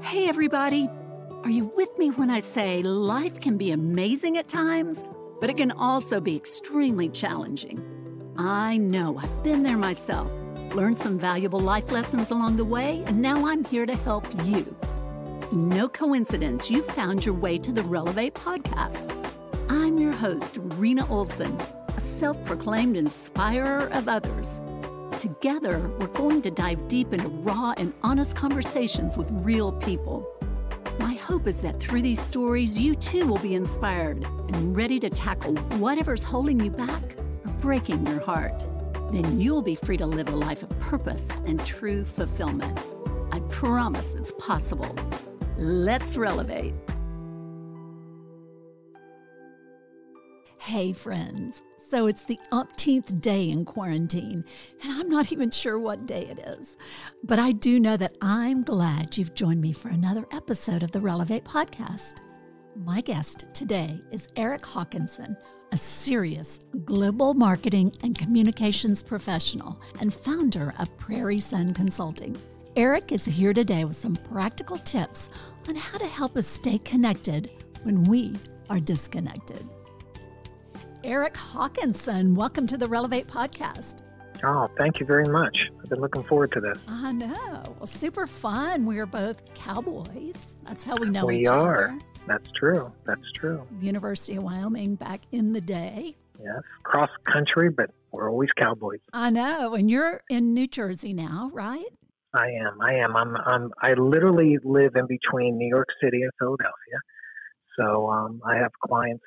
Hey, everybody. Are you with me when I say life can be amazing at times, but it can also be extremely challenging? I know I've been there myself, learned some valuable life lessons along the way, and now I'm here to help you. It's no coincidence you found your way to the Relevate podcast. I'm your host, Rena Olson, a self-proclaimed inspirer of others. Together, we're going to dive deep into raw and honest conversations with real people. My hope is that through these stories, you too will be inspired and ready to tackle whatever's holding you back or breaking your heart. Then you'll be free to live a life of purpose and true fulfillment. I promise it's possible. Let's Relevate. Hey, friends. So it's the umpteenth day in quarantine, and I'm not even sure what day it is. But I do know that I'm glad you've joined me for another episode of the Relevate podcast. My guest today is Erik Hawkinson, a serious global marketing and communications professional and founder of Prairie Sun Consulting. Erik is here today with some practical tips on how to help us stay connected when we are disconnected. Erik Hawkinson, welcome to the Relevate podcast. Oh, thank you very much. I've been looking forward to this. I know. Well, super fun. We are both cowboys. That's how we know each other. We are. Other. That's true. That's true. University of Wyoming back in the day. Yes, cross country, but we're always cowboys. I know. And you're in New Jersey now, right? I am. I literally live in between New York City and Philadelphia. So I have clients,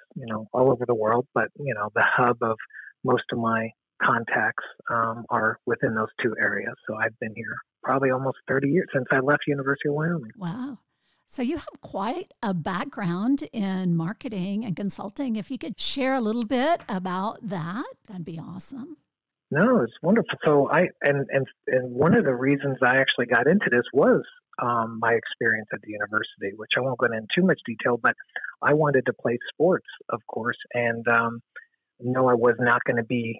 all over the world, but, the hub of most of my contacts are within those two areas. So I've been here probably almost 30 years since I left University of Wyoming. Wow. So you have quite a background in marketing and consulting. If you could share a little bit about that, that'd be awesome. No, it's wonderful. So and one of the reasons I actually got into this was my experience at the university, which I won't go into too much detail, but I wanted to play sports, of course, and no, I was not going to be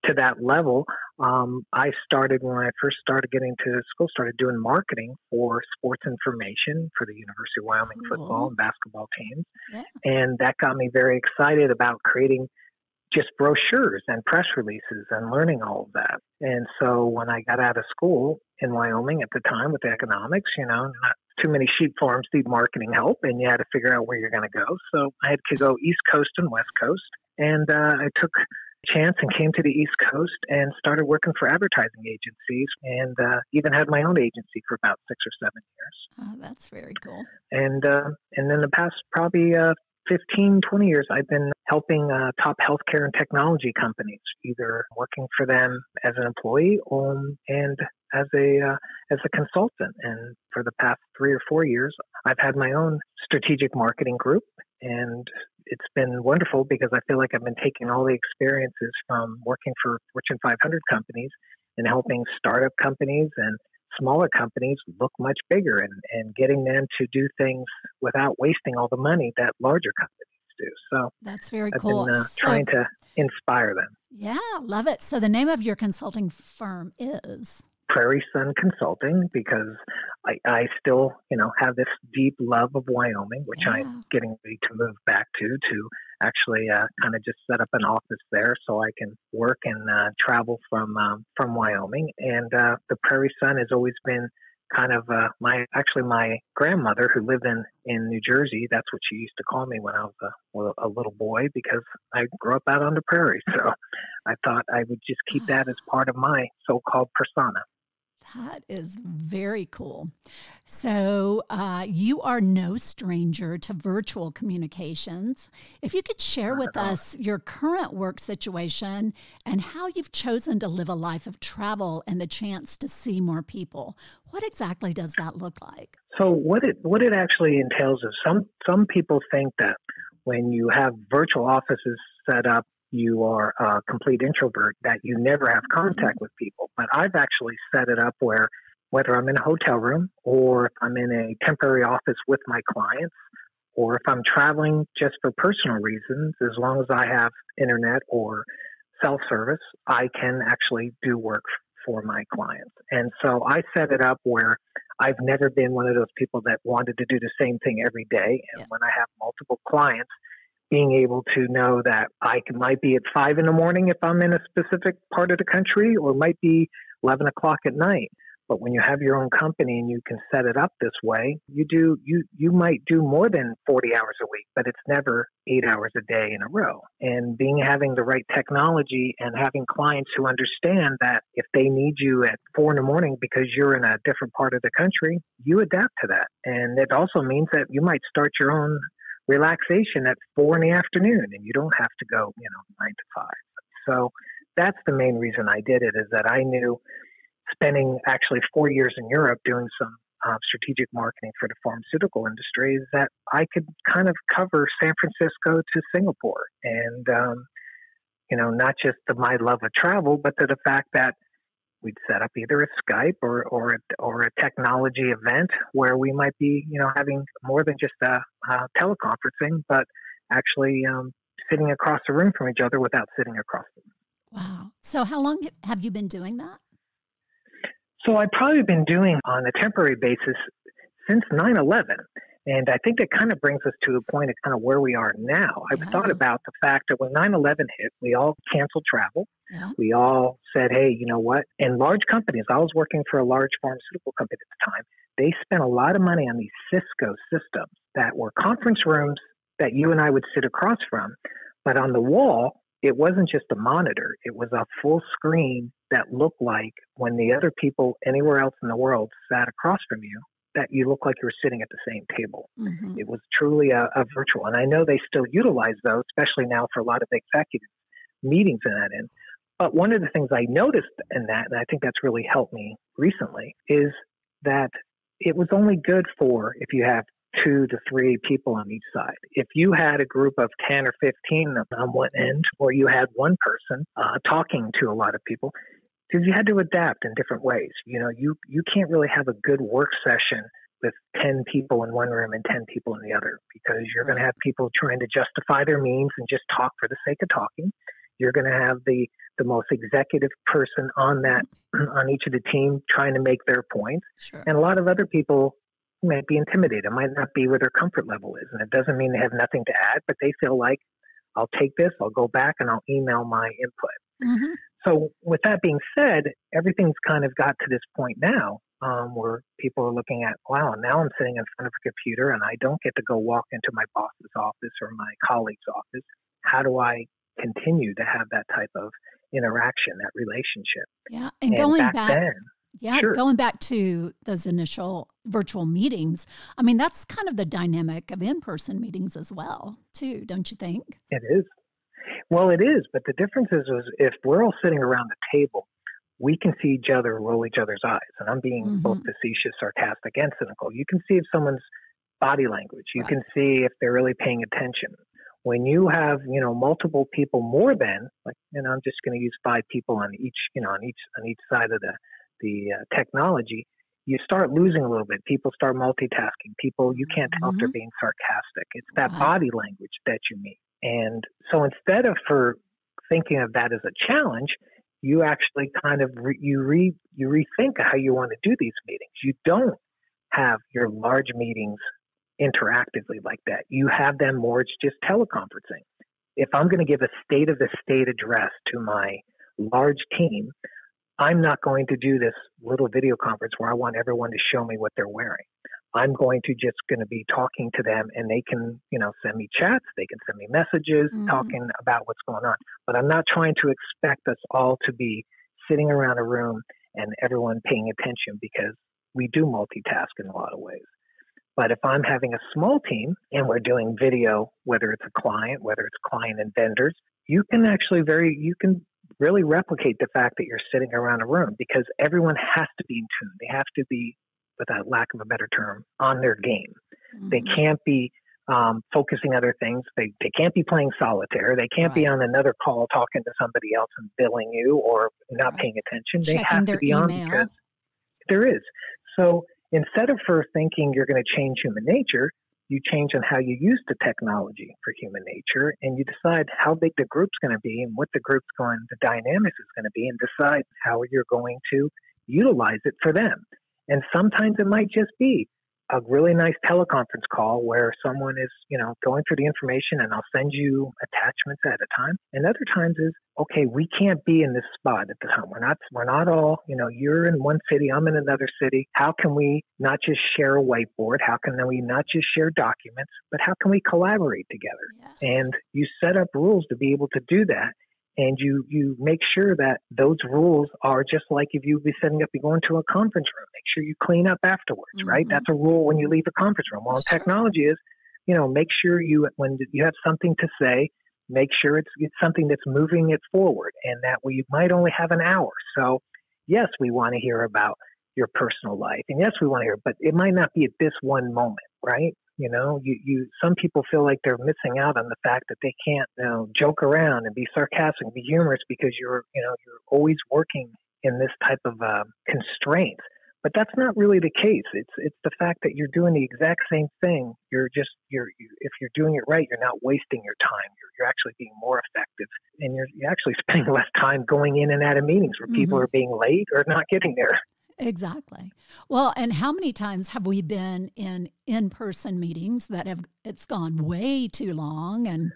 to that level. I started when I first started getting to school, started doing marketing for sports information for the University of Wyoming football and basketball teams, and that got me very excited about creating just brochures and press releases and learning all of that. And so when I got out of school in Wyoming at the time with economics, not too many sheep farms need marketing help, and you had to figure out where you're going to go. So I had to go East Coast and West Coast. And I took a chance and came to the East Coast and started working for advertising agencies, and even had my own agency for about 6 or 7 years. Oh, that's very cool. And then the past probably 15, 20 years, I've been helping top healthcare and technology companies, either working for them as an employee and as a consultant. And for the past 3 or 4 years, I've had my own strategic marketing group, and it's been wonderful because I feel like I've been taking all the experiences from working for Fortune 500 companies and helping startup companies and smaller companies look much bigger and getting them to do things without wasting all the money that larger companies do. So that's very cool. I've been trying to inspire them. Yeah, love it. So the name of your consulting firm is? Prairie Sun Consulting, because I still, have this deep love of Wyoming, which I'm getting ready to move back to actually kind of just set up an office there so I can work and travel from Wyoming. And the Prairie Sun has always been kind of my grandmother who lived in New Jersey. That's what she used to call me when I was a little boy, because I grew up out on the prairie. So I thought I would just keep that as part of my so-called persona. That is very cool. So you are no stranger to virtual communications. If you could share with us your current work situation and how you've chosen to live a life of travel and the chance to see more people, what exactly does that look like? So what it actually entails is some people think that when you have virtual offices set up, you are a complete introvert, that you never have contact with people. But I've actually set it up where whether I'm in a hotel room or if I'm in a temporary office with my clients, or if I'm traveling just for personal reasons, as long as I have internet or self-service, I can actually do work for my clients. And so I set it up where I've never been one of those people that wanted to do the same thing every day. And Yeah. when I have multiple clients, being able to know that might be at 5 in the morning if I'm in a specific part of the country, or might be 11 o'clock at night. But when you have your own company and you can set it up this way, you might do more than 40 hours a week, but it's never 8 hours a day in a row. And having the right technology and having clients who understand that if they need you at 4 in the morning because you're in a different part of the country, you adapt to that. And it also means that you might start your own relaxation at 4 in the afternoon and you don't have to go, 9 to 5. So that's the main reason I did it, is that I knew, spending actually 4 years in Europe doing some strategic marketing for the pharmaceutical industry, is that I could kind of cover San Francisco to Singapore. And, not just to my love of travel, but to the fact that we'd set up either a Skype or a technology event where we might be, having more than just a teleconferencing, but actually sitting across the room from each other without sitting across the room. Wow. So how long have you been doing that? So I've probably been doing on a temporary basis since 9/11. And I think it kind of brings us to a point of kind of where we are now. I've thought about the fact that when 9/11 hit, we all canceled travel. Yeah. We all said, hey, you know what? And large companies, I was working for a large pharmaceutical company at the time. They spent a lot of money on these Cisco systems that were conference rooms that you and I would sit across from. But on the wall, it wasn't just a monitor. It was a full screen that looked like when the other people anywhere else in the world sat across from you, that you looked like you were sitting at the same table. Mm-hmm. It was truly a virtual. And I know they still utilize those, especially now for a lot of executive meetings in that end. But one of the things I noticed in that, and I think that's really helped me recently, is that it was only good for if you have 2 to 3 people on each side. If you had a group of 10 or 15 on one end, or you had one person talking to a lot of people, because you had to adapt in different ways. You can't really have a good work session with 10 people in one room and 10 people in the other, because you're going to have people trying to justify their means and just talk for the sake of talking. You're going to have the most executive person on each of the team trying to make their points. Sure. And a lot of other people might be intimidated. It might not be where their comfort level is. And it doesn't mean they have nothing to add, but they feel like, I'll take this, I'll go back and I'll email my input. Mm-hmm. So with that being said, everything's kind of got to this point now where people are looking at, wow, now I'm sitting in front of a computer and I don't get to go walk into my boss's office or my colleague's office. How do I continue to have that type of interaction, that relationship? Yeah. And going back then, yeah, sure. Going back to those initial virtual meetings, I mean, that's kind of the dynamic of in-person meetings as well, too, don't you think? It is. Well, it is. But the difference is if we're all sitting around the table, we can see each other, roll each other's eyes. And I'm being both facetious, sarcastic, and cynical. You can see if someone's body language. You can see if they're really paying attention. When you have, multiple people more than, like, I'm just going to use 5 people on each, on each side of the technology, you start losing a little bit. People start multitasking. You can't tell if they're being sarcastic. It's that body language that you meet. And so instead of thinking of that as a challenge, you actually kind of you rethink how you want to do these meetings. You don't have your large meetings interactively like that. You have them more, it's just teleconferencing. If I'm going to give a state of the state address to my large team, I'm not going to do this little video conference where I want everyone to show me what they're wearing. I'm going to be talking to them, and they can, send me chats, they can send me messages talking about what's going on. But I'm not trying to expect us all to be sitting around a room and everyone paying attention, because we do multitask in a lot of ways. But if I'm having a small team and we're doing video, whether it's a client, whether it's client and vendors, you can really replicate the fact that you're sitting around a room, because everyone has to be in tune. They have to be, without lack of a better term, on their game. They can't be focusing other things. They can't be playing solitaire. They can't be on another call talking to somebody else and billing you or not paying attention. They have to be on because there is. So instead of thinking you're going to change human nature, you change on how you use the technology for human nature, and you decide how big the group's going to be and what the dynamics is going to be, and decide how you're going to utilize it for them. And sometimes it might just be a really nice teleconference call where someone is, going through the information and I'll send you attachments at a time. And other times is, okay, we can't be in this spot at the time. We're not all, you're in one city, I'm in another city. How can we not just share a whiteboard? How can we not just share documents, but how can we collaborate together? Yes. And you set up rules to be able to do that. And you make sure that those rules are just like if you be setting up, you go into a conference room, make sure you clean up afterwards, right? That's a rule when you leave a conference room. Well, technology is, make sure when you have something to say, make sure it's something that's moving it forward and that we might only have an hour. So yes, we want to hear about your personal life. And yes, we want to hear, but it might not be at this one moment, right? Some people feel like they're missing out on the fact that they can't, joke around and be sarcastic and be humorous because you're always working in this type of constraints. But that's not really the case. It's the fact that you're doing the exact same thing. If you're doing it right, you're not wasting your time. You're actually being more effective, and you're actually spending less time going in and out of meetings where people are being late or not getting there. Exactly. Well, and how many times have we been in-person meetings that it's gone way too long and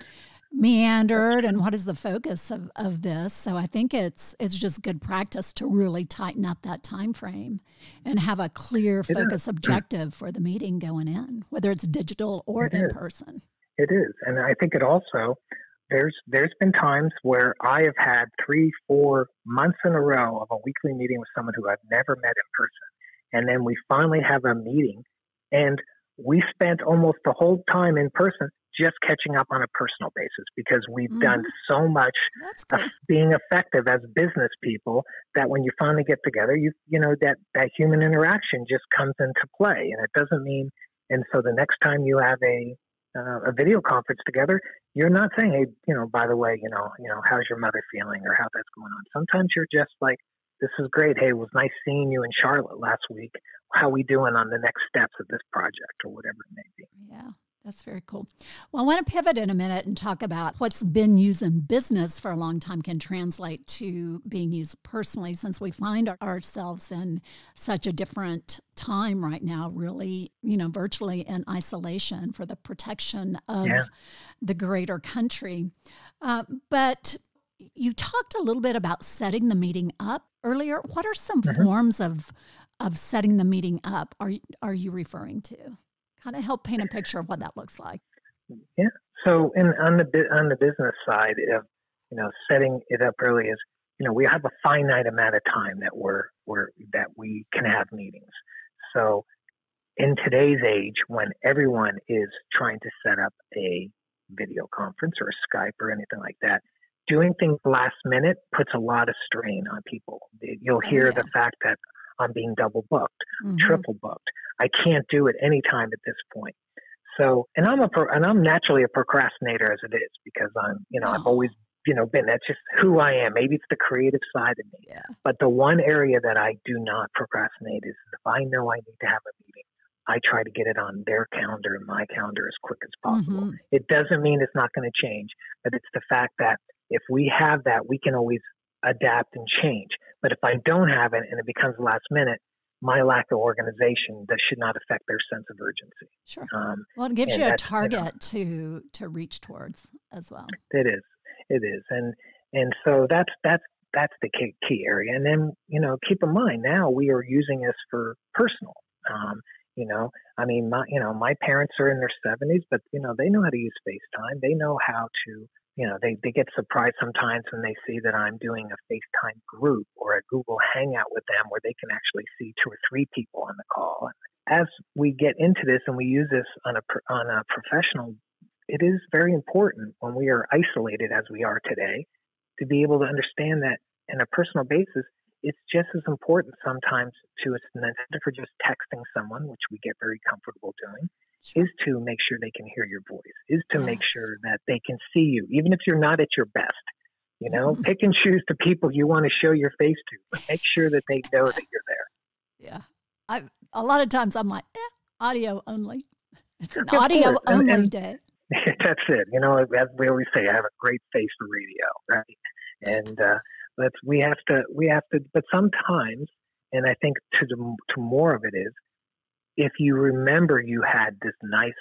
meandered, and what is the focus of this? So I think it's just good practice to really tighten up that time frame and have a clear focus objective for the meeting going in, whether it's digital or in person. It is. And I think it also, there's been times where I have had 3-4 months in a row of a weekly meeting with someone who I've never met in person. And then we finally have a meeting, and we spent almost the whole time in person just catching up on a personal basis because we've done so much being effective as business people that when you finally get together, that human interaction just comes into play. And it doesn't mean, and so the next time you have a video conference together, you're not saying, hey, by the way, how's your mother feeling or how that's going on. Sometimes you're just like, this is great. Hey, it was nice seeing you in Charlotte last week. How we doing on the next steps of this project or whatever it may be? Yeah, that's very cool. Well, I want to pivot in a minute and talk about what's been used in business for a long time can translate to being used personally, since we find ourselves in such a different time right now, really, virtually in isolation for the protection of the greater country. But you talked a little bit about setting the meeting up earlier. What are some forms of setting the meeting up are you referring to? Kind of help paint a picture of what that looks like. Yeah. So on the business side of setting it up early is we have a finite amount of time that we can have meetings. So in today's age, when everyone is trying to set up a video conference or a Skype or anything like that, doing things last minute puts a lot of strain on people. You'll hear the fact that I'm being double booked, triple booked. I can't do it anytime at this point. So, and I'm naturally a procrastinator as it is because I've always, been, that's just who I am. Maybe it's the creative side of me. Yeah. But the one area that I do not procrastinate is if I know I need to have a meeting, I try to get it on their calendar and my calendar as quick as possible. It doesn't mean it's not going to change, but it's the fact that if we have that, we can always adapt and change. But if I don't have it and it becomes last minute, my lack of organization, that should not affect their sense of urgency. Sure. Well, it gives you a target to reach towards as well. It is. And so that's the key area. And then, keep in mind now we are using this for personal. My parents are in their 70s, but, they know how to use FaceTime. They know how to, they get surprised sometimes when they see that I'm doing a FaceTime group or a Google Hangout with them where they can actually see 2 or 3 people on the call. As we get into this and we use this on a professional, it is very important when we are isolated as we are today to be able to understand that in a personal basis, it's just as important sometimes to us, instead for just texting someone, which we get very comfortable doing, is to make sure they can hear your voice, is to make sure that they can see you, even if you're not at your best. Pick and choose the people you want to show your face to, but make sure that they know that you're there. Yeah. A lot of times I'm like, audio only. It's an audio only day. That's it. As we always say, I have a great face for radio, right? And we have to, but sometimes And I think to more of it is, if you remember you had this nice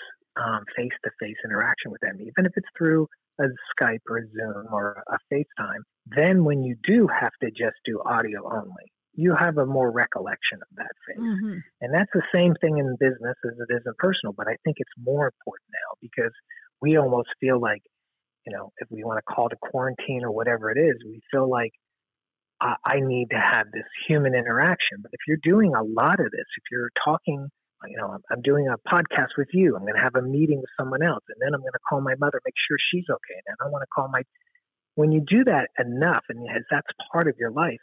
face-to-face interaction with them, even if it's through a Skype or a Zoom or a FaceTime, then when you do have to just do audio only, you have a more recollection of that face. Mm-hmm. And that's the same thing in business as it is in personal, but I think it's more important now because we almost feel like, if we want to call it a quarantine or whatever it is, we feel like I need to have this human interaction. But if you're doing a lot of this, if you're talking, I'm doing a podcast with you, I'm going to have a meeting with someone else, and then I'm going to call my mother, make sure she's okay. And I want to call when you do that enough, and as that's part of your life,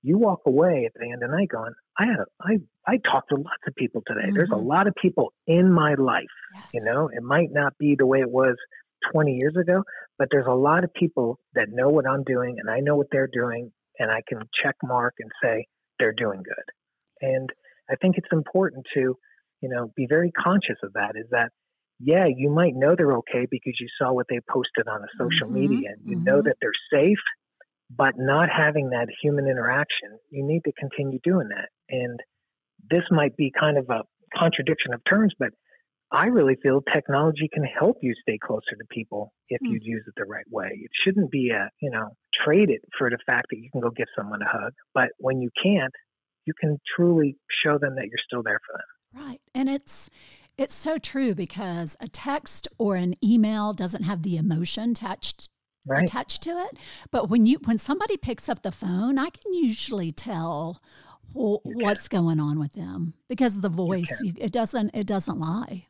you walk away at the end of the night going, I talked to lots of people today. Mm-hmm. There's a lot of people in my life. Yes. It might not be the way it was 20 years ago, but there's a lot of people that know what I'm doing and I know what they're doing, and I can check mark and say they're doing good. And I think it's important to, be very conscious of that, is that, yeah, you might know they're okay because you saw what they posted on a social media and you know that they're safe, but not having that human interaction, you need to continue doing that. And this might be kind of a contradiction of terms, but I really feel technology can help you stay closer to people if you use it the right way. It shouldn't be trade it for the fact that you can go give someone a hug. But when you can't, you can truly show them that you're still there for them. Right. And it's so true, because a text or an email doesn't have the emotion attached to it. But when somebody picks up the phone, I can usually tell what's going on with them, because the voice, it doesn't lie.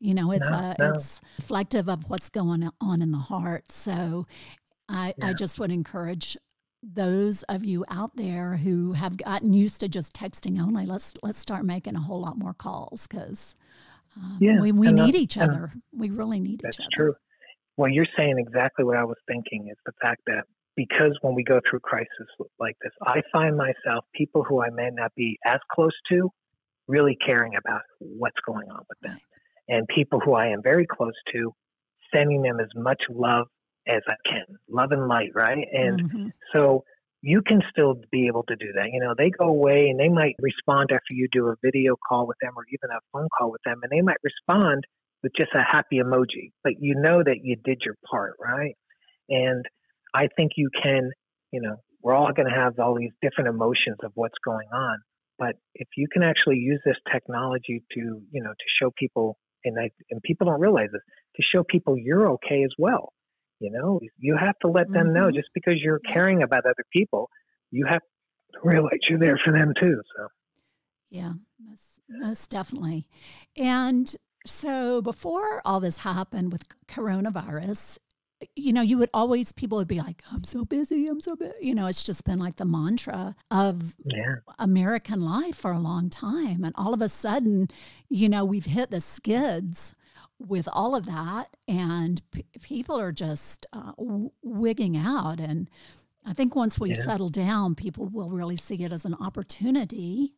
It's reflective of what's going on in the heart. So I just would encourage those of you out there who have gotten used to just texting only, let's start making a whole lot more calls, because we need each other. We really need each other. That's true. Well, you're saying exactly what I was thinking, is the fact that because when we go through crisis like this, I find myself, people who I may not be as close to, really caring about what's going on with them. And people who I am very close to, sending them as much love as I can, love and light, right? And so you can still be able to do that. They go away and they might respond after you do a video call with them or even a phone call with them, and they might respond with just a happy emoji, but you know that you did your part, right? And I think you can, we're all going to have all these different emotions of what's going on, but if you can actually use this technology to, to show people, and people don't realize this, to show people you're okay as well. You have to let them know, just because you're caring about other people, you have to realize you're there for them too. So, yeah, most definitely. And so before all this happened with coronavirus, people would be like, I'm so busy. It's just been like the mantra of American life for a long time. And all of a sudden, we've hit the skids with all of that, and people are just wigging out. And I think once we settle down, people will really see it as an opportunity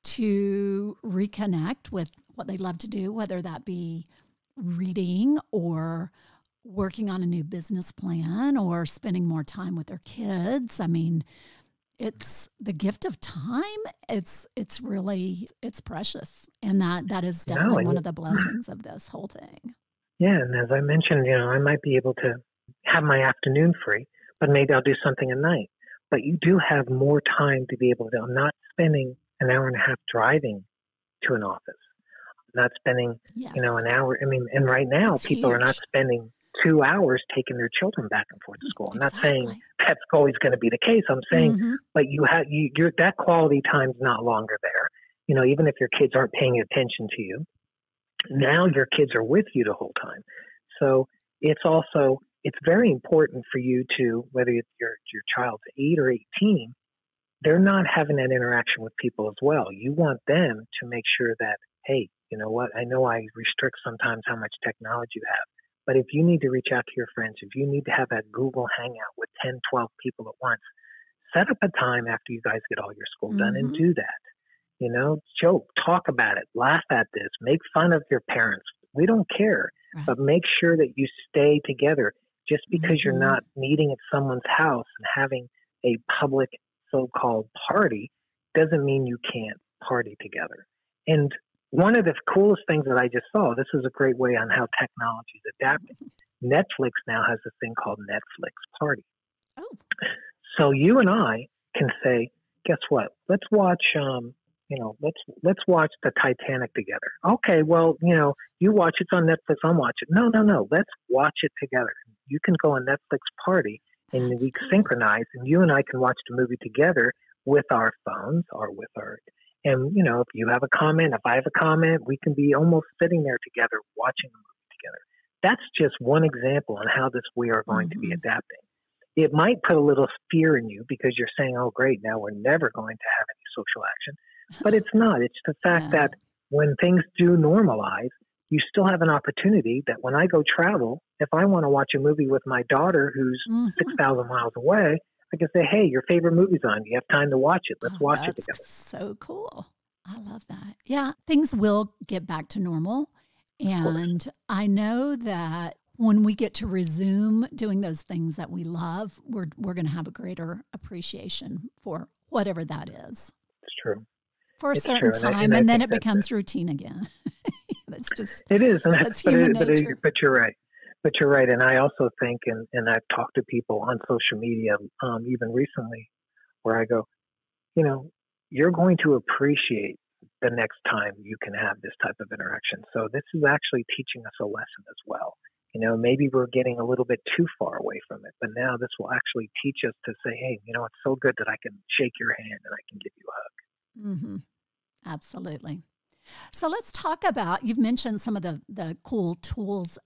to reconnect with what they love to do, whether that be reading or working on a new business plan or spending more time with their kids. I mean, it's the gift of time. It's precious. And that is definitely one of the blessings of this whole thing. Yeah. And as I mentioned, I might be able to have my afternoon free, but maybe I'll do something at night. But you do have more time to be able to, I'm not spending an hour and a half driving to an office. I'm not spending, an hour. I mean, and right now people are not spending 2 hours taking their children back and forth to school. I'm not saying that's always going to be the case. I'm saying, but you're that quality time's not longer there. Even if your kids aren't paying attention to you, now your kids are with you the whole time. So it's very important for you to, whether your child's 8 or 18, they're not having that interaction with people as well. You want them to make sure that, hey, you know what? I know I restrict sometimes how much technology you have. But if you need to reach out to your friends, if you need to have that Google Hangout with 10, 12 people at once, set up a time after you guys get all your school done and do that. Joke, talk about it, laugh at this, make fun of your parents. We don't care, but make sure that you stay together. Just because you're not meeting at someone's house and having a public so-called party doesn't mean you can't party together. And one of the coolest things that I just saw, this is a great way on how technology is adapting. Netflix now has this thing called Netflix Party. Oh. So you and I can say, guess what? Let's watch, let's watch the Titanic together. Okay, well, you watch it's on Netflix, I'll watch it. No. Let's watch it together. You can go on Netflix Party and we synchronize, and you and I can watch the movie together with our phones or with our. And if you have a comment, if I have a comment, we can be almost sitting there together watching the movie together. That's just one example on how we are going to be adapting. It might put a little fear in you because you're saying, oh, great, now we're never going to have any social action. But it's not. It's the fact that when things do normalize, you still have an opportunity that when I go travel, if I want to watch a movie with my daughter who's 6,000 miles away, I can say, hey, your favorite movie's on. Do you have time to watch it? Let's watch it together. That's so cool. I love that. Yeah, things will get back to normal. And I know that when we get to resume doing those things that we love, we're going to have a greater appreciation for whatever that is. It's true. For a certain time, and then it becomes routine again. That's just it is, and that's human nature. But you're right. But you're right, and I also think, and I've talked to people on social media, even recently, where I go, you're going to appreciate the next time you can have this type of interaction. So this is actually teaching us a lesson as well. Maybe we're getting a little bit too far away from it, but now this will actually teach us to say, hey, it's so good that I can shake your hand and I can give you a hug. Mm-hmm. Absolutely. So let's talk about, you've mentioned some of the cool tools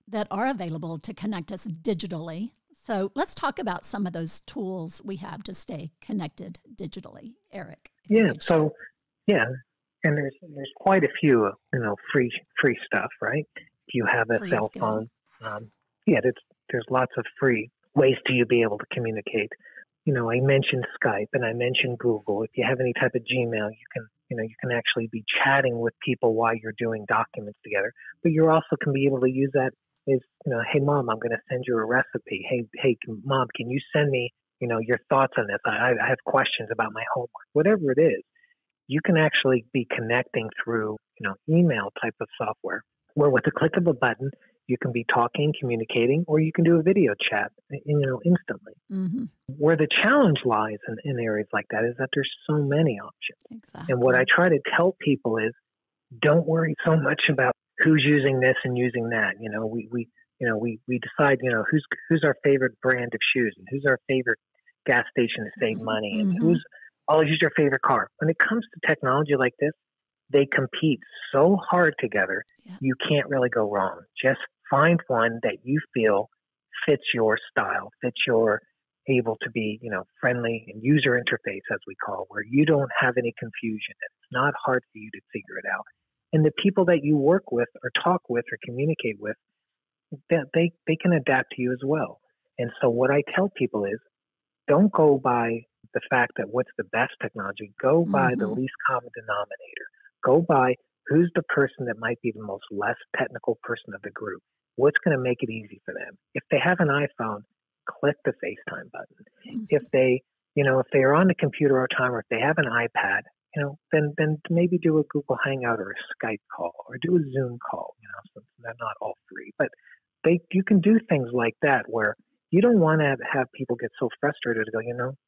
that are available to connect us digitally. So let's talk about some of those tools we have to stay connected digitally, Erik. Yeah. So, and there's quite a few, free stuff, right? If you have a cell phone, there's lots of free ways to be able to communicate. I mentioned Skype and I mentioned Google. If you have any type of Gmail, you can actually be chatting with people while you're doing documents together. But you also can be able to use that as, hey, Mom, I'm going to send you a recipe. Hey, Mom, can you send me, your thoughts on this? I have questions about my homework. Whatever it is, you can actually be connecting through, email type of software, where with the click of a button, you can be talking, communicating, or you can do a video chat, instantly. Mm-hmm. Where the challenge lies in areas like that is that there's so many options. Exactly. And what I try to tell people is, don't worry so much about who's using this and using that. We decide, who's our favorite brand of shoes and who's our favorite gas station to save money and who's your favorite car. When it comes to technology like this, they compete so hard together, you can't really go wrong. Just find one that you feel fits your style, fits your able to be, friendly and user interface, as we call, where you don't have any confusion. It's not hard for you to figure it out. And the people that you work with or talk with or communicate with, they can adapt to you as well. And so what I tell people is, don't go by the fact that what's the best technology. Go by the least common denominator. Go by who's the person that might be the most less technical person of the group. What's going to make it easy for them? If they have an iPhone, click the FaceTime button. If they are on the computer all the time, or if they have an iPad, then maybe do a Google Hangout or a Skype call or do a Zoom call. Since they're not all free, but you can do things like that where you don't want to have people get so frustrated to go,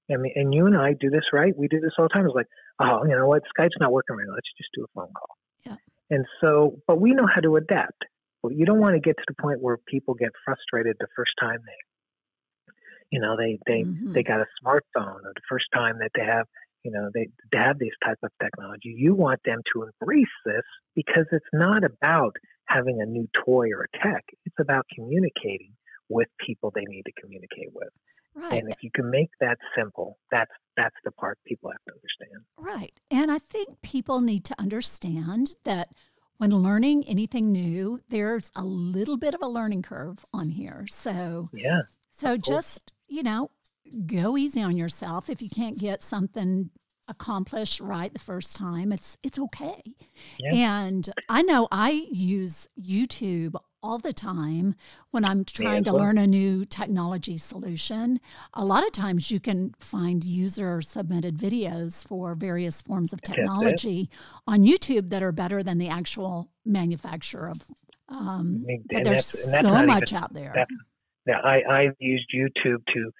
and you and I do this, right? We do this all the time. It's like, oh, you know what? Skype's not working right now. Let's just do a phone call. Yeah. And so, but we know how to adapt. But you don't want to get to the point where people get frustrated the first time they got a smartphone, or the first time that they have, they have this type of technology. You want them to embrace this because it's not about having a new toy or a tech. It's about communicating with people they need to communicate with. Right. And if you can make that simple, that's the part people have to understand. Right. And I think people need to understand that when learning anything new, there's a little bit of a learning curve on here. So, just, go easy on yourself. If you can't get something accomplished right the first time, it's okay. Yeah. And I know I use YouTube all the time when I'm trying to well. learn a new technology solution. A lot of times you can find user-submitted videos for various forms of That's it. technology on YouTube that are better than the actual manufacturer of. But there's That's so not much even out there. that. Yeah, I've used YouTube to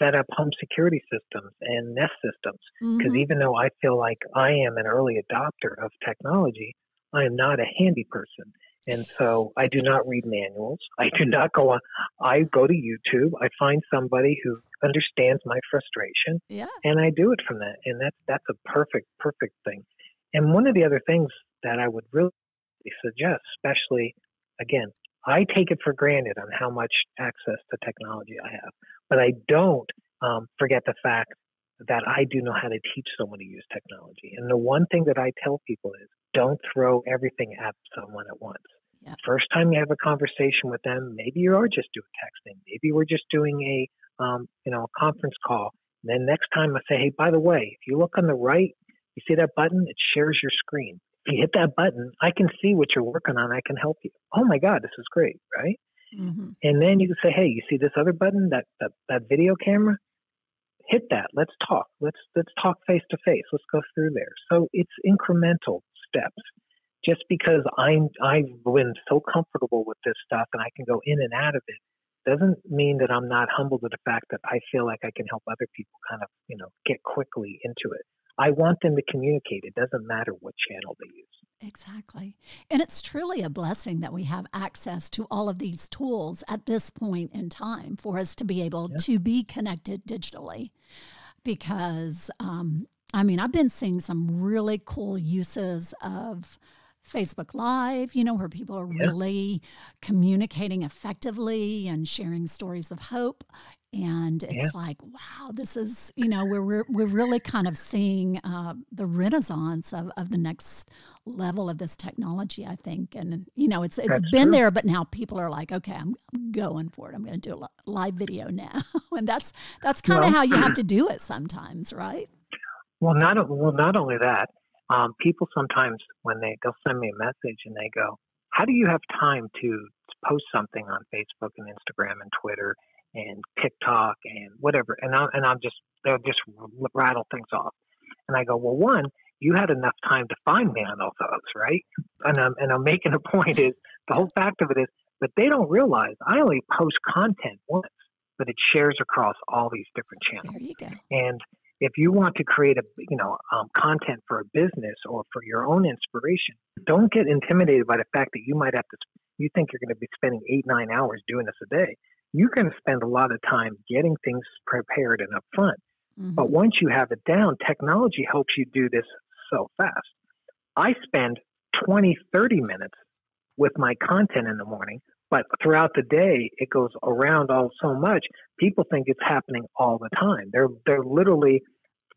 set up home security systems and Nest systems because even though I feel like I am an early adopter of technology, I am not a handy person. And so I do not read manuals. I do not go on. I go to YouTube. I find somebody who understands my frustration, and I do it from that. And that's a perfect thing. And one of the other things that I would really suggest, especially, again, I take it for granted on how much access to technology I have, but I don't forget the fact that I do know how to teach someone to use technology. And the one thing that I tell people is don't throw everything at someone at once. Yeah. First time you have a conversation with them, maybe you are just doing texting. Maybe we're just doing a conference call. And then next time I say, hey, by the way, if you look on the right, you see that button? It shares your screen. If you hit that button, I can see what you're working on. I can help you. Oh my God, this is great, right? Mm-hmm. And then you can say, hey, you see this other button, that video camera? Hit that. Let's talk. Let's talk face to face. Let's go through there. So it's incremental steps. Just because I've been so comfortable with this stuff and I can go in and out of it doesn't mean that I'm not humble to the fact that I feel like I can help other people kind of, get quickly into it. I want them to communicate. It doesn't matter what channel they use. Exactly. And it's truly a blessing that we have access to all of these tools at this point in time for us to be able to be connected digitally. Because, I've been seeing some really cool uses of Facebook Live, where people are really communicating effectively and sharing stories of hope. And it's like, wow, this is, we're really kind of seeing the renaissance of the next level of this technology, I think. And, it's been there, but now people are like, okay, I'm going for it. I'm going to do a live video now. And that's kind of how you have to do it sometimes, right? Well, not only that, people sometimes when they'll send me a message and they go, how do you have time to post something on Facebook and Instagram and Twitter and TikTok and whatever? And they'll just rattle things off. And I go, well, one, you had enough time to find me on those others, right? And I'm making a point is the whole fact of it is that they don't realize I only post content once, but it shares across all these different channels. There you go. And if you want to create content for a business or for your own inspiration, don't get intimidated by the fact that you think you're going to be spending 8-9 hours doing this a day. You're going to spend a lot of time getting things prepared and upfront. Mm-hmm. But once you have it down, technology helps you do this so fast. I spend 20, 30 minutes with my content in the morning, but throughout the day, it goes around so much. People think it's happening all the time. They're literally,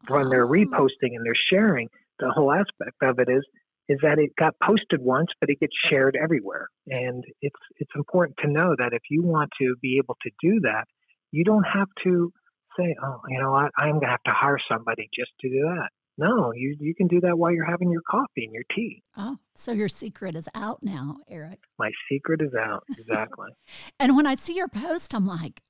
when they're reposting and they're sharing, the whole aspect of it is that it got posted once, but it gets shared everywhere. And it's important to know that if you want to be able to do that, you don't have to say, oh, I'm going to have to hire somebody just to do that. No, you can do that while you're having your coffee and your tea. Oh, so your secret is out now, Erik. My secret is out, exactly. And when I see your post, I'm like,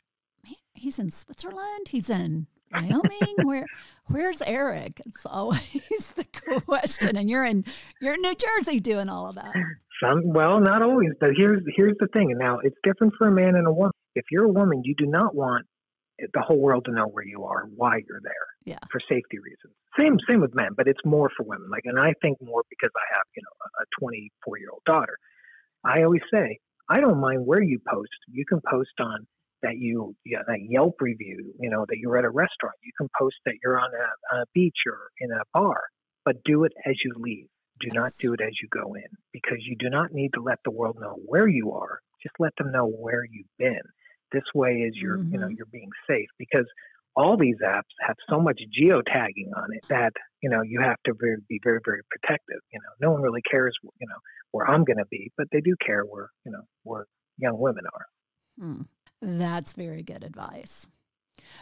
man, he's in Switzerland? He's in Wyoming? Where's Erik? It's always the question. And you're in New Jersey doing all of that. Well, not always, but here's the thing. And now it's different for a man and a woman. If you're a woman, you do not want the whole world to know where you are and why you're there for safety reasons. Same with men, but it's more for women. And I think more because I have, a 24-year-old daughter. I always say, I don't mind where you post. You can post on that that Yelp review, that you're at a restaurant. You can post that you're on a beach or in a bar, but do it as you leave. Do not do it as you go in, because you do not need to let the world know where you are. Just let them know where you've been. This way is you're being safe, because all these apps have so much geotagging on it that, you have to be very, very protective. No one really cares, where I'm going to be, but they do care where young women are. That's very good advice.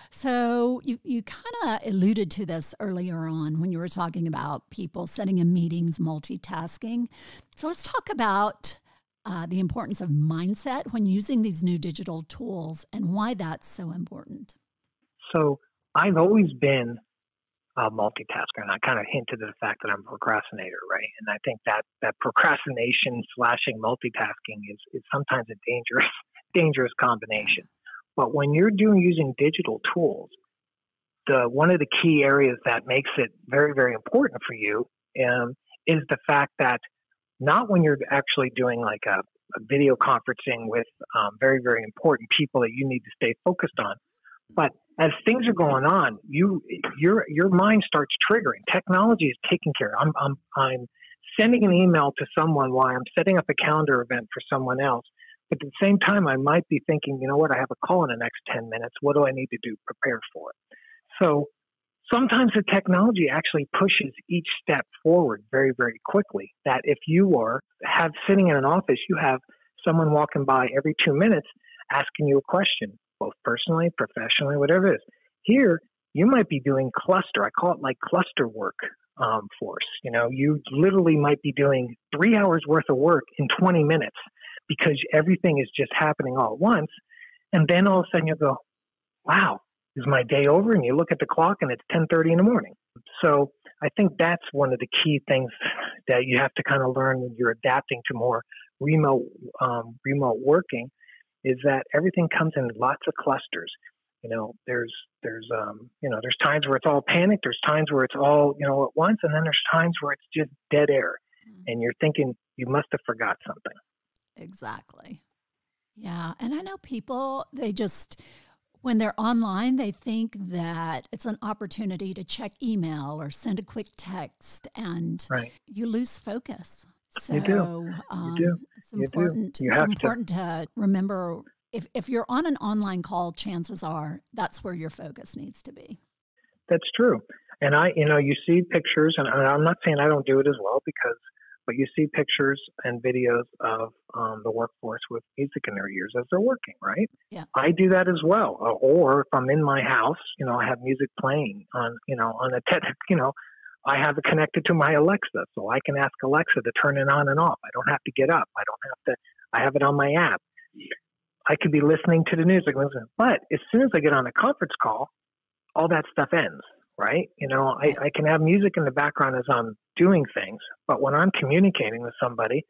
So you kind of alluded to this earlier on when you were talking about people sitting in meetings, multitasking. So let's talk about the importance of mindset when using these new digital tools and why that's so important. So I've always been a multitasker, and I kind of hinted at the fact that I'm a procrastinator, right? And I think that procrastination slashing multitasking is sometimes a dangerous combination. But when you're using digital tools, one of the key areas that makes it very, very important for you is the fact that not when you're actually doing like a video conferencing with very, very important people that you need to stay focused on, but as things are going on, your mind starts triggering. Technology is taking care. I'm sending an email to someone while I'm setting up a calendar event for someone else. But at the same time, I might be thinking, you know what, I have a call in the next 10 minutes. What do I need to do? Prepare for it. So sometimes the technology actually pushes each step forward very, very quickly. That if you have sitting in an office, you have someone walking by every 2 minutes asking you a question, both personally, professionally, whatever it is. Here, you might be doing cluster. I call it like cluster work force. You literally might be doing 3 hours worth of work in 20 minutes because everything is just happening all at once. And then all of a sudden you go, wow, is my day over? And you look at the clock and it's 10:30 in the morning. So I think that's one of the key things that you have to kind of learn when you're adapting to more remote working, is that everything comes in lots of clusters. There's times where it's all panic. There's times where it's all, at once. And then there's times where it's just dead air. And you're thinking you must have forgot something. Exactly. Yeah. And I know people, when they're online, they think that it's an opportunity to check email or send a quick text, and you lose focus. So you do. It's important. It's important to remember if you're on an online call, chances are that's where your focus needs to be. That's true. And you see pictures, and I'm not saying I don't do it as well, but you see pictures and videos of the workforce with music in their ears as they're working, right? Yeah. I do that as well. Or if I'm in my house, I have music playing on I have it connected to my Alexa, so I can ask Alexa to turn it on and off. I don't have to get up. I have it on my app. I could be listening to the news. But as soon as I get on a conference call, all that stuff ends, right? I can have music in the background as I'm doing things, but when I'm communicating with somebody,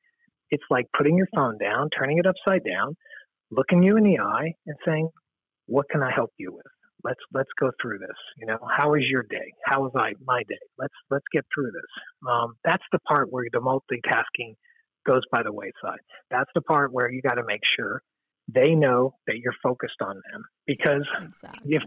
it's like putting your phone down, turning it upside down, looking you in the eye and saying, what can I help you with? Let's go through this. How is your day? How is my day? Let's get through this. That's the part where the multitasking goes by the wayside. That's the part where you got to make sure they know that you're focused on them. Because if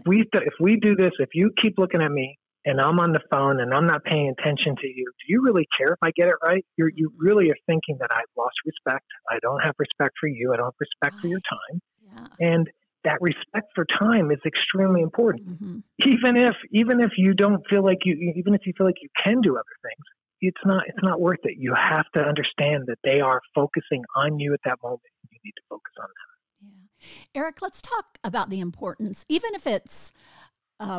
we do this, if you keep looking at me and I'm on the phone and I'm not paying attention to you, do you really care if I get it right? You really are thinking that I've lost respect. I don't have respect for you. I don't have respect for your time. Yeah. And that respect for time is extremely important. Mm-hmm. Even if you don't feel like even if you feel like you can do other things, it's not worth it. You have to understand that they are focusing on you at that moment. You need to focus on them. Yeah. Erik, let's talk about the importance, even if it's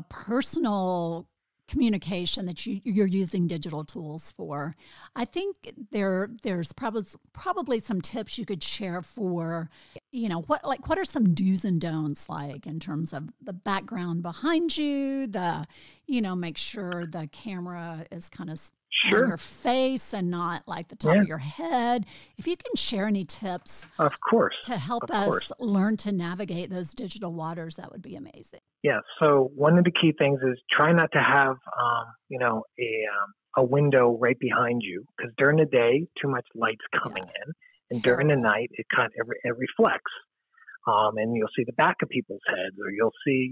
personal communication that you're using digital tools for. I think there's probably some tips you could share for, what are some do's and don'ts, like in terms of the background behind you, make sure the camera is kind of on your face and not like the top of your head. If you can share any tips, of course, to help us learn to navigate those digital waters, that would be amazing. Yeah. So one of the key things is try not to have, a window right behind you, because during the day, too much light's coming in, and during the night, it reflects, and you'll see the back of people's heads, or you'll see,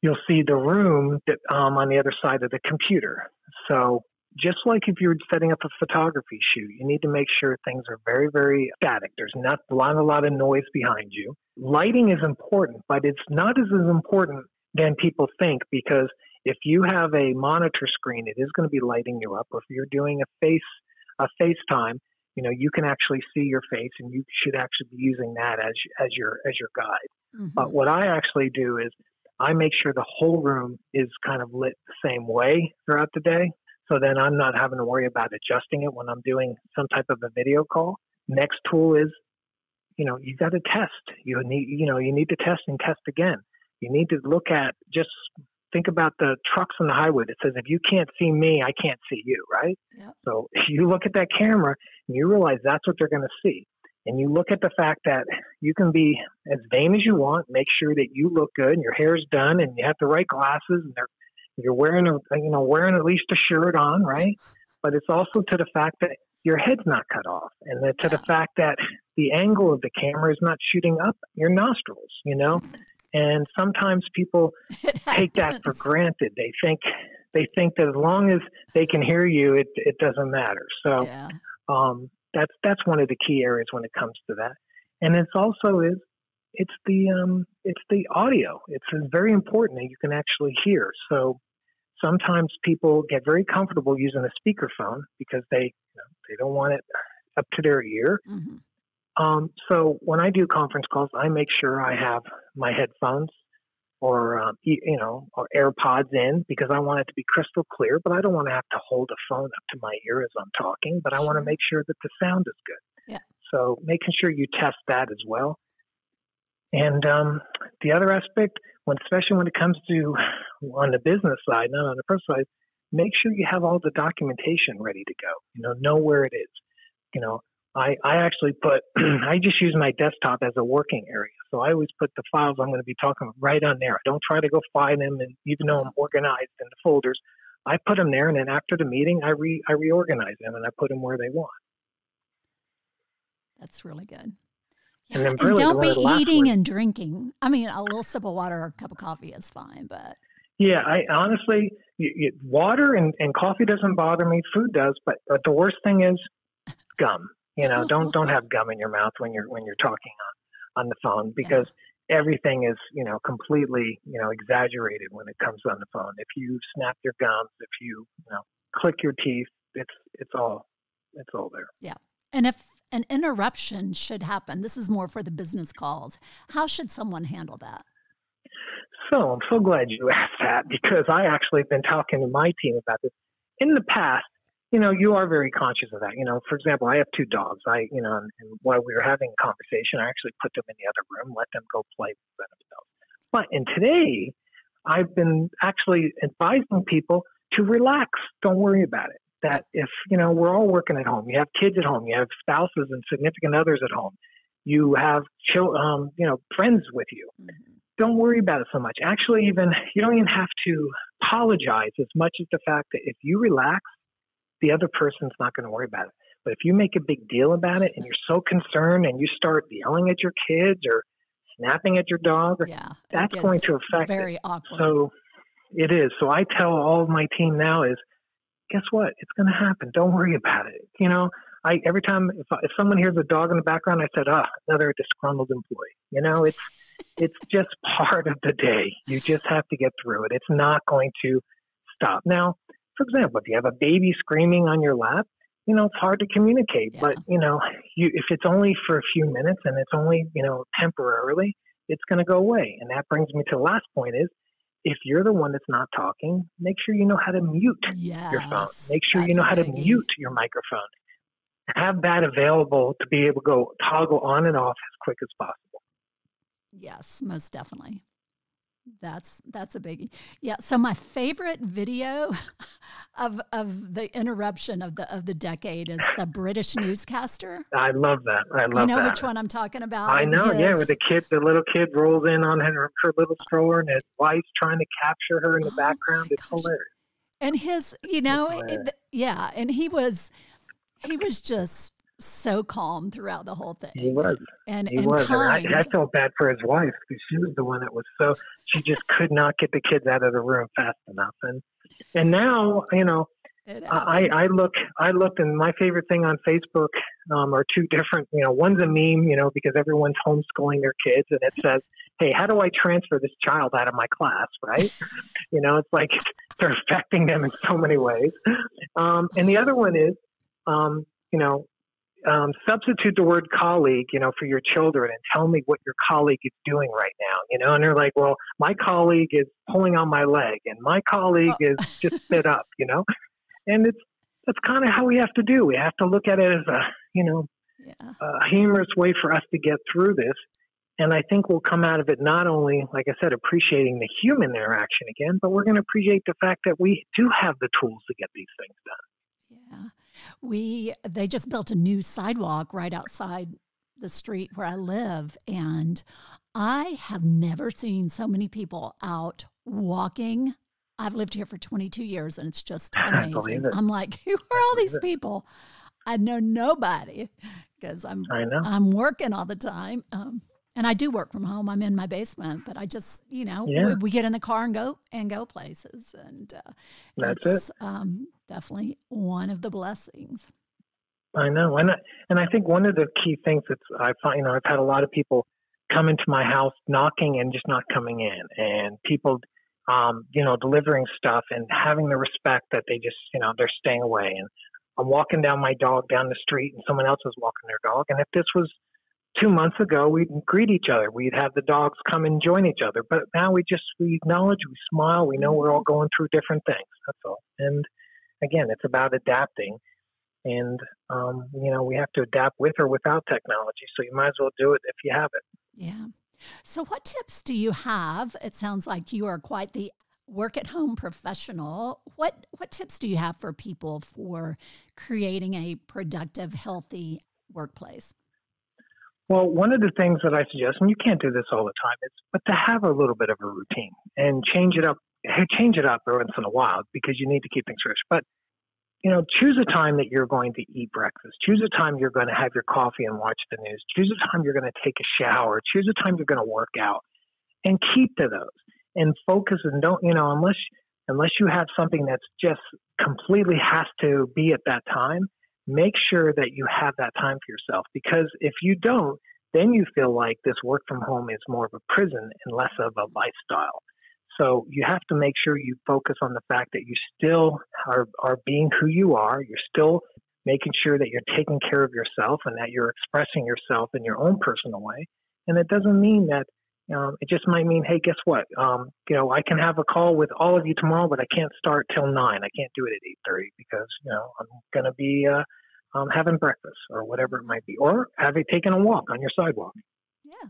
you'll see the room that, on the other side of the computer. So just like if you're setting up a photography shoot, you need to make sure things are very, very static. There's not a lot of noise behind you. Lighting is important, but it's not as important than people think, because if you have a monitor screen, it is going to be lighting you up. Or if you're doing a FaceTime, you can actually see your face, and you should actually be using that as your guide. Mm-hmm. But what I actually do is I make sure the whole room is kind of lit the same way throughout the day. So then I'm not having to worry about adjusting it when I'm doing some type of a video call. Next tool is, you got to test. You need to test and test again. You need to look at, just think about the trucks on the highway that says, if you can't see me, I can't see you, right? Yep. So you look at that camera and you realize that's what they're going to see. And you look at the fact that you can be as vain as you want, make sure that you look good and your hair's done and you have the right glasses and you're wearing wearing at least a shirt on, right? But it's also to the fact that your head's not cut off, and to the fact that the angle of the camera is not shooting up your nostrils, And sometimes people take that for granted. They think that as long as they can hear you, it doesn't matter. So that's one of the key areas when it comes to that. And it's also it's the audio. It's very important that you can actually hear. So sometimes people get very comfortable using a speakerphone because they don't want it up to their ear. Mm-hmm. So when I do conference calls, I make sure I have my headphones or AirPods in, because I want it to be crystal clear, but I don't want to have to hold a phone up to my ear as I'm talking, but I want to make sure that the sound is good. Yeah. So making sure you test that as well. And the other aspect, especially when it comes to on the business side, not on the personal side, make sure you have all the documentation ready to go. Know where it is. I actually I just use my desktop as a working area. So I always put the files I'm going to be talking about right on there. I don't try to go find them, and even though I'm organized in the folders, I put them there, and then after the meeting, I reorganize them and I put them where they want. That's really good. And, then and don't be eating and drinking. I mean, a little sip of water or a cup of coffee is fine, but yeah, I honestly, water and coffee doesn't bother me. Food does, but the worst thing is gum. Don't have gum in your mouth when you're talking on the phone, because everything is completely exaggerated when it comes on the phone. If you snap your gums, if you click your teeth, it's all there. Yeah, and if an interruption should happen, this is more for the business calls, how should someone handle that? So I'm so glad you asked that, because I actually have been talking to my team about this. In the past, you are very conscious of that. For example, I have 2 dogs. And while we were having a conversation, I actually put them in the other room, let them go play with themselves. But today, I've been actually advising people to relax. Don't worry about it. That if, we're all working at home, you have kids at home, you have spouses and significant others at home, you have friends with you. Mm-hmm. Don't worry about it so much. Actually, you don't even have to apologize as much as the fact that if you relax, the other person's not going to worry about it. But if you make a big deal about it and you're so concerned and you start yelling at your kids or snapping at your dog, that's going to affect very it. Awkward. So it is. So I tell all of my team now is, guess what? It's going to happen. Don't worry about it. Every time if someone hears a dog in the background, I said, another disgruntled employee. It's just part of the day. You just have to get through it. It's not going to stop. Now, for example, if you have a baby screaming on your lap, it's hard to communicate. Yeah. But, if it's only for a few minutes and it's only, temporarily, it's going to go away. And that brings me to the last point is, if you're the one that's not talking, make sure you know how to mute your phone. Make sure you know how to mute your microphone. Have that available to be able to go toggle on and off as quick as possible. Yes, most definitely. That's a biggie. Yeah. So my favorite video of the interruption of the decade is the British newscaster. I love that. You know which one I'm talking about? I know. Yeah, where the little kid rolls in on her little stroller and his wife's trying to capture her in the background. It's hilarious. And and he was just so calm throughout the whole thing. He was. And kind. I felt bad for his wife because she was the one that was she just could not get the kids out of the room fast enough. And now, I looked, and my favorite thing on Facebook are 2 different, one's a meme, because everyone's homeschooling their kids, and it says, hey, how do I transfer this child out of my class, right? It's like they're affecting them in so many ways. And the other one is, substitute the word colleague, for your children and tell me what your colleague is doing right now, and they're like, well, my colleague is pulling on my leg and my colleague is just spit up, and that's kind of how we have to do. We have to look at it as Yeah. a humorous way for us to get through this. And I think we'll come out of it not only, like I said, appreciating the human interaction again, but we're going to appreciate the fact that we do have the tools to get these things done. Yeah. They just built a new sidewalk right outside the street where I live, and I have never seen so many people out walking. I've lived here for 22 years, and it's just I believe amazing. it. I'm like, who are all these people? I know nobody because I know. I'm working all the time. And I do work from home. I'm in my basement, but I just, we get in the car and go places. And That's it's definitely one of the blessings. I know. And I think one of the key things that I find, I've had a lot of people come into my house knocking and just not coming in, and people, delivering stuff and having the respect that they just, they're staying away. And I'm walking down my dog down the street and someone else is walking their dog. And if this was 2 months ago, we'd greet each other. We'd have the dogs come and join each other. But now we acknowledge, we smile. We know we're all going through different things. That's all. And again, it's about adapting. And, we have to adapt with or without technology. So you might as well do it if you have it. Yeah. So what tips do you have? It sounds like you are quite the work-at-home professional. What tips do you have for people for creating a productive, healthy workplace? Well, one of the things that I suggest, and you can't do this all the time, but to have a little bit of a routine and change it up every once in a while because you need to keep things fresh. But, choose a time that you're going to eat breakfast. Choose a time you're going to have your coffee and watch the news. Choose a time you're going to take a shower. Choose a time you're going to work out, and keep to those and focus and don't, unless you have something that's just completely has to be at that time, make sure that you have that time for yourself, because if you don't, then you feel like this work from home is more of a prison and less of a lifestyle. So you have to make sure you focus on the fact that you still are being who you are. You're still making sure that you're taking care of yourself and that you're expressing yourself in your own personal way. And it doesn't mean that, it just might mean, hey, guess what? I can have a call with all of you tomorrow, but I can't start till 9. I can't do it at 8:30 because, I'm going to be having breakfast or whatever it might be, or taken a walk on your sidewalk. Yeah,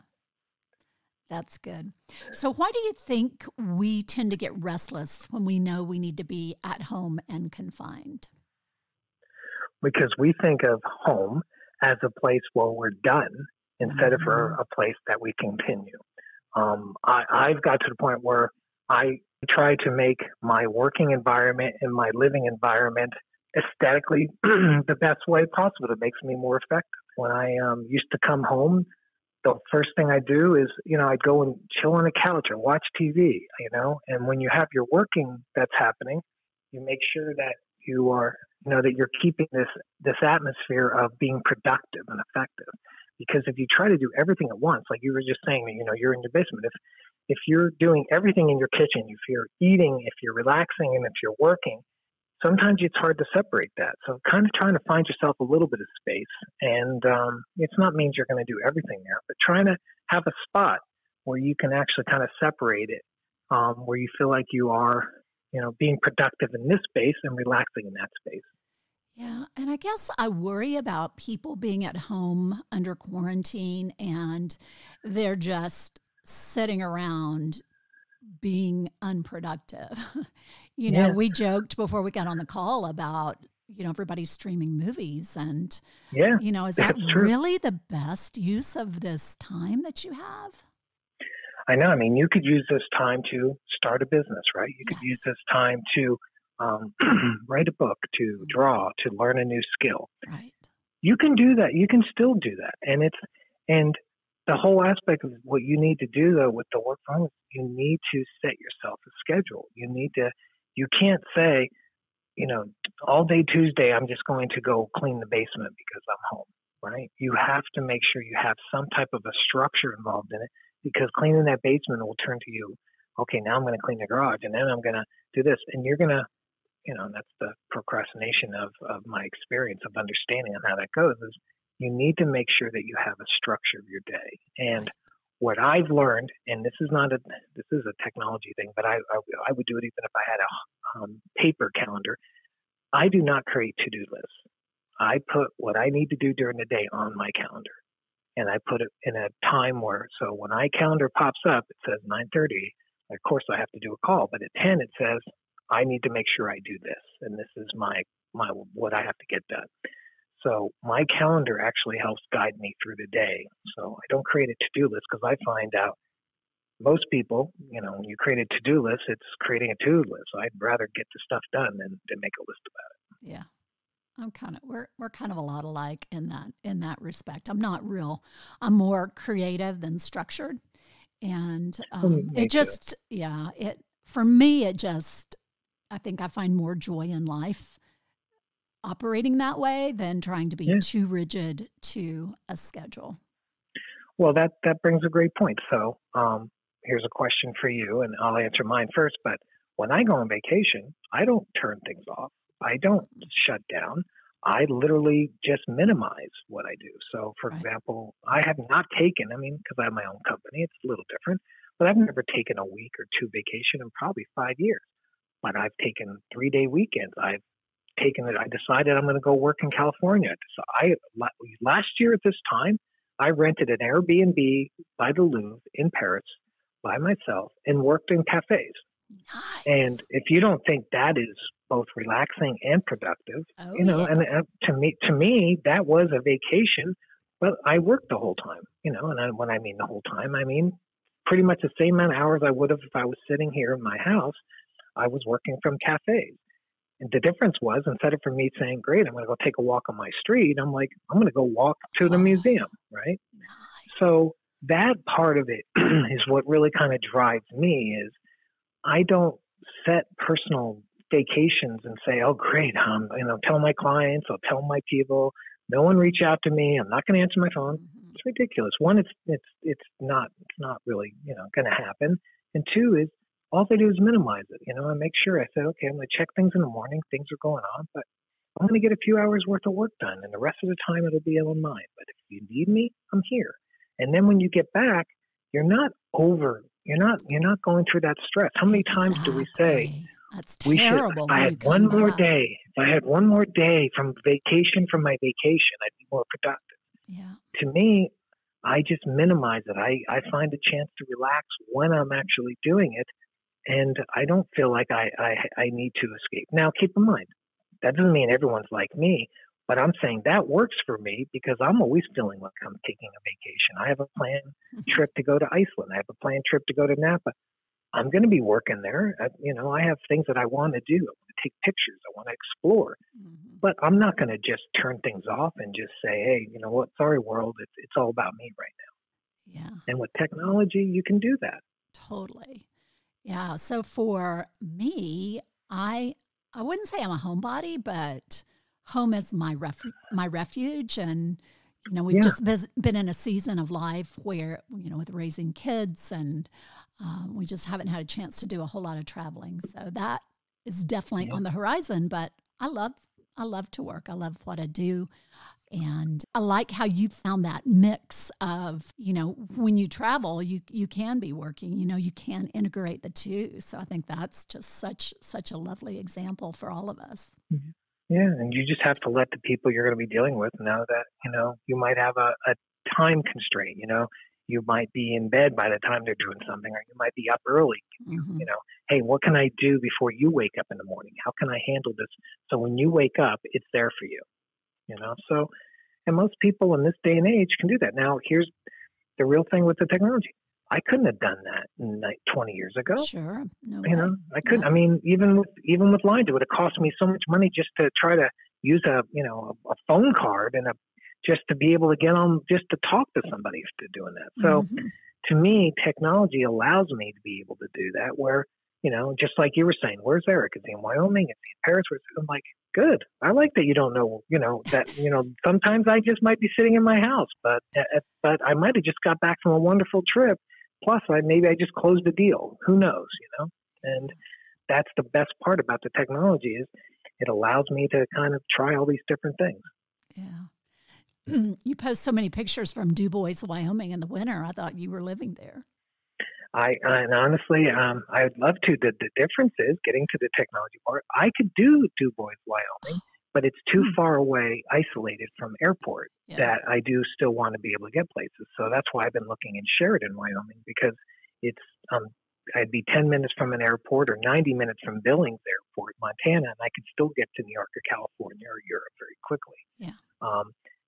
that's good. So why do you think we tend to get restless when we know we need to be at home and confined? Because we think of home as a place where we're done instead of a place that we continue. I've got to the point where I try to make my working environment and my living environment aesthetically the best way possible. It makes me more effective. When I used to come home, the first thing I do is, I'd go and chill on the couch or watch TV, and when you have your working that's happening, you make sure that you are, that you're keeping this atmosphere of being productive and effective. Because if you try to do everything at once, like you were just saying, you're in your basement, if you're doing everything in your kitchen, if you're eating, if you're relaxing, and if you're working, sometimes it's hard to separate that. So kind of trying to find yourself a little bit of space. And it's not means you're going to do everything there, but trying to have a spot where you can actually kind of separate it, where you feel like you are, being productive in this space and relaxing in that space. Yeah, and I guess I worry about people being at home under quarantine and they're just sitting around being unproductive. We joked before we got on the call about, everybody streaming movies and, is that really the best use of this time that you have? I know. I mean, you could use this time to start a business, right? You could use this time to write a book, to draw, to learn a new skill. Right. You can do that. You can still do that. And the whole aspect of what you need to do though with the work from home, you need to set yourself a schedule. You can't say, all day Tuesday, I'm just going to go clean the basement because I'm home, right? You have to make sure you have some type of a structure involved in it, because cleaning that basement will turn to you, okay, now I'm going to clean the garage and then I'm going to do this. And you're going to, that's the procrastination of my experience of understanding on how that goes, is you need to make sure that you have a structure of your day. And what I've learned, and this is a technology thing, but I would do it even if I had a paper calendar. I do not create to-do lists. I put what I need to do during the day on my calendar. And I put it in a time where, so when my calendar pops up, it says 9:30. Of course, I have to do a call, but at 10, it says I need to make sure I do this, and this is my what I have to get done. So my calendar actually helps guide me through the day. So I don't create a to-do list because I find out most people, when you create a to-do list, it's creating a to-do list. So I'd rather get the stuff done than make a list about it. Yeah. We're kind of a lot alike in that respect. I'm more creative than structured. And for me, I think I find more joy in life operating that way than trying to be too rigid to a schedule. Well, that brings a great point. So here's a question for you, and I'll answer mine first. But when I go on vacation, I don't turn things off. I don't shut down. I literally just minimize what I do. So, for example, I have not taken, because I have my own company, it's a little different, but I've never taken a week or two vacation in probably 5 years. But I've taken 3-day weekends. I decided I'm going to go work in California. So last year at this time, I rented an Airbnb by the Louvre in Paris by myself and worked in cafes. Nice. And if you don't think that is both relaxing and productive, and to me, that was a vacation, but I worked the whole time, and when I mean the whole time, I mean pretty much the same amount of hours I would have if I was sitting here in my house. I was working from cafes. And the difference was, instead of for me saying, great, I'm going to go take a walk on my street, I'm like, I'm going to go walk to the museum, right? Nice. So that part of it is what really kind of drives me is I don't set personal vacations and say, oh, great, tell my clients, I'll tell my people, no one reach out to me, I'm not going to answer my phone. Mm-hmm. It's ridiculous. One, it's not really, going to happen. And two is, all they do is minimize it. I make sure I say, okay, I'm going to check things in the morning. Things are going on, but I'm going to get a few hours worth of work done. And the rest of the time it'll be on mine. But if you need me, I'm here. And then when you get back, you're not going through that stress. How many times do we say, that's terrible. If I had one more day from my vacation, I'd be more productive. Yeah. To me, I just minimize it. I find a chance to relax when I'm actually doing it. And I don't feel like I need to escape. Now, keep in mind, that doesn't mean everyone's like me, but I'm saying that works for me because I'm always feeling like I'm taking a vacation. I have a planned trip to go to Iceland. I have a planned trip to go to Napa. I'm going to be working there. I have things that I want to do. I want to take pictures. I want to explore. Mm-hmm. But I'm not going to just turn things off and just say, hey, you know what? Sorry, world. It's all about me right now. Yeah. And with technology, you can do that. Totally. Yeah. So for me, I wouldn't say I'm a homebody, but home is my refuge. And, we've just been in a season of life where, with raising kids and we just haven't had a chance to do a whole lot of traveling. So that is definitely on the horizon, but I love to work. I love what I do. And I like how you found that mix of, when you travel, you can be working, you can integrate the two. So I think that's just such a lovely example for all of us. Mm-hmm. Yeah. And you just have to let the people you're going to be dealing with know that, you might have a time constraint, you might be in bed by the time they're doing something, or you might be up early. Mm-hmm. Hey, what can I do before you wake up in the morning? How can I handle this? So when you wake up, it's there for you. So, and most people in this day and age can do that. Now, here's the real thing with the technology. I couldn't have done that 20 years ago. Sure. No way. I couldn't. Yeah. I mean, even with lines, it would have cost me so much money just to try to use a phone card and just to be able to get on, just to talk to somebody after doing that. So to me, technology allows me to be able to do that where, just like you were saying, where's Erik? Is he in Wyoming? Is he in Paris? I'm like, good. I like that you don't know, that, sometimes I just might be sitting in my house, but I might have just got back from a wonderful trip. Plus, maybe I just closed the deal. Who knows, And that's the best part about the technology is it allows me to kind of try all these different things. Yeah. You post so many pictures from Du Bois, Wyoming in the winter. I thought you were living there. And honestly, I'd love to. The difference is getting to the technology part. I could do Du Bois, Wyoming but it's too far away, isolated from airport that I do still want to be able to get places. So that's why I've been looking in Sheridan, Wyoming, because it's I'd be 10 minutes from an airport or 90 minutes from Billings Airport, Montana, and I could still get to New York or California or Europe very quickly. Yeah.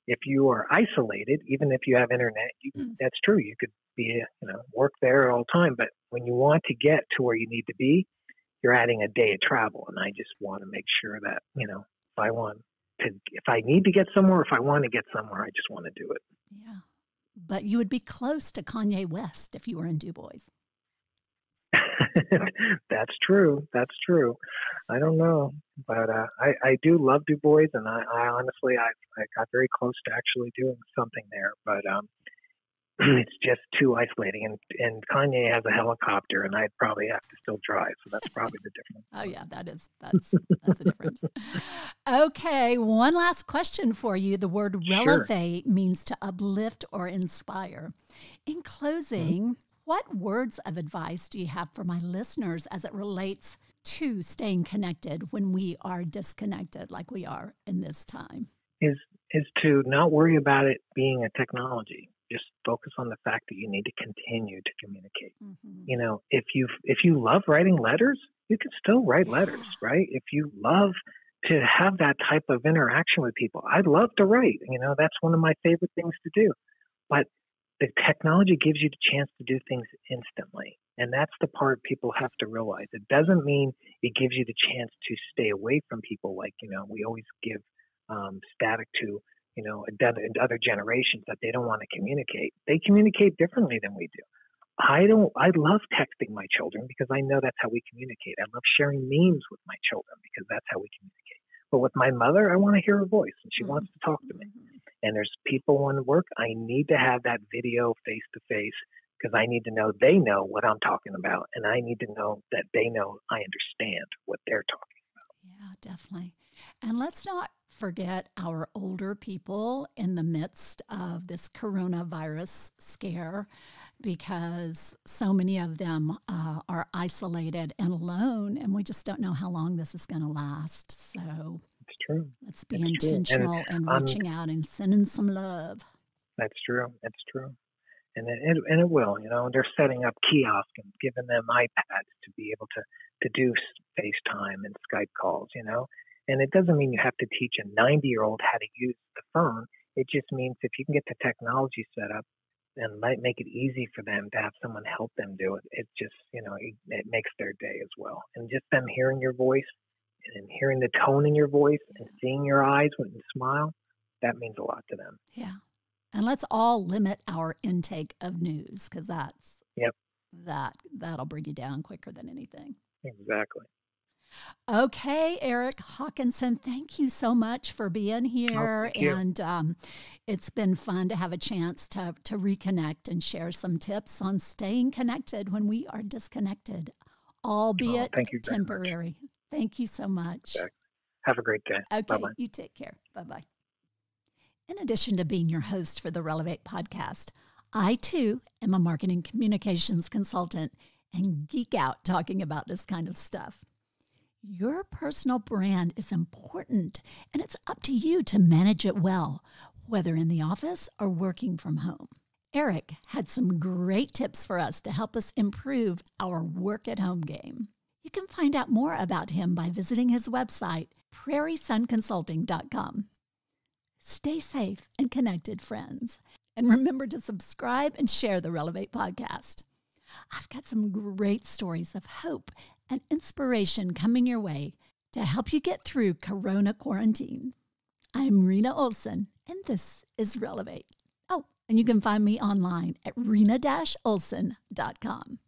If you are isolated, even if you have internet, that's true. You could be, work there all the time. But when you want to get to where you need to be, you're adding a day of travel. And I just want to make sure that, if I need to get somewhere, if I want to get somewhere, I just want to do it. Yeah. But you would be close to Kanye West if you were in Du Bois. That's true. That's true. I don't know, but I do love Du Bois, and I honestly I got very close to actually doing something there, but it's just too isolating. And Kanye has a helicopter, and I'd probably have to still drive, so that's probably the difference. Oh yeah, that's a difference. Okay, one last question for you. The word relevate means to uplift or inspire. In closing. What words of advice do you have for my listeners as it relates to staying connected when we are disconnected like we are in this time? Is to not worry about it being a technology. Just focus on the fact that you need to continue to communicate. Mm-hmm. If you love writing letters, you can still write letters, right? If you love to have that type of interaction with people, I'd love to write. That's one of my favorite things to do. But the technology gives you the chance to do things instantly. And that's the part people have to realize. It doesn't mean it gives you the chance to stay away from people. Like, we always give static to, other generations that they don't want to communicate. They communicate differently than we do. I love texting my children because I know that's how we communicate. I love sharing memes with my children because that's how we communicate. But with my mother, I want to hear her voice and she wants to talk to me. And there's people on work, I need to have that video face-to-face because I need to know they know what I'm talking about. And I need to know that they know I understand what they're talking about. Yeah, definitely. And let's not forget our older people in the midst of this coronavirus scare because so many of them are isolated and alone, and we just don't know how long this is going to last. So it's true. Let's be intentional and reaching out and sending some love. That's true. It's true. And it will, they're setting up kiosks and giving them iPads to be able to do FaceTime and Skype calls, And it doesn't mean you have to teach a 90-year-old how to use the phone. It just means if you can get the technology set up and make it easy for them to have someone help them do it, it just, it makes their day as well. And just them hearing your voice and hearing the tone in your voice and seeing your eyes when you smile, that means a lot to them. Yeah. And let's all limit our intake of news because that'll bring you down quicker than anything. Exactly. Okay, Erik Hawkinson, thank you so much for being here. And it's been fun to have a chance to reconnect and share some tips on staying connected when we are disconnected, albeit temporary. Thank you so much. Exactly. Have a great day. Okay, Bye-bye. You take care. Bye-bye. In addition to being your host for the Relevate podcast, I too am a marketing communications consultant and geek out talking about this kind of stuff. Your personal brand is important, and it's up to you to manage it well, whether in the office or working from home. Erik had some great tips for us to help us improve our work-at-home game. You can find out more about him by visiting his website, prairiesunconsulting.com. Stay safe and connected, friends. And remember to subscribe and share the Relevate podcast. I've got some great stories of hope and inspiration coming your way to help you get through Corona quarantine. I'm Rena Olson, and this is Relevate. Oh, and you can find me online at rena-olson.com.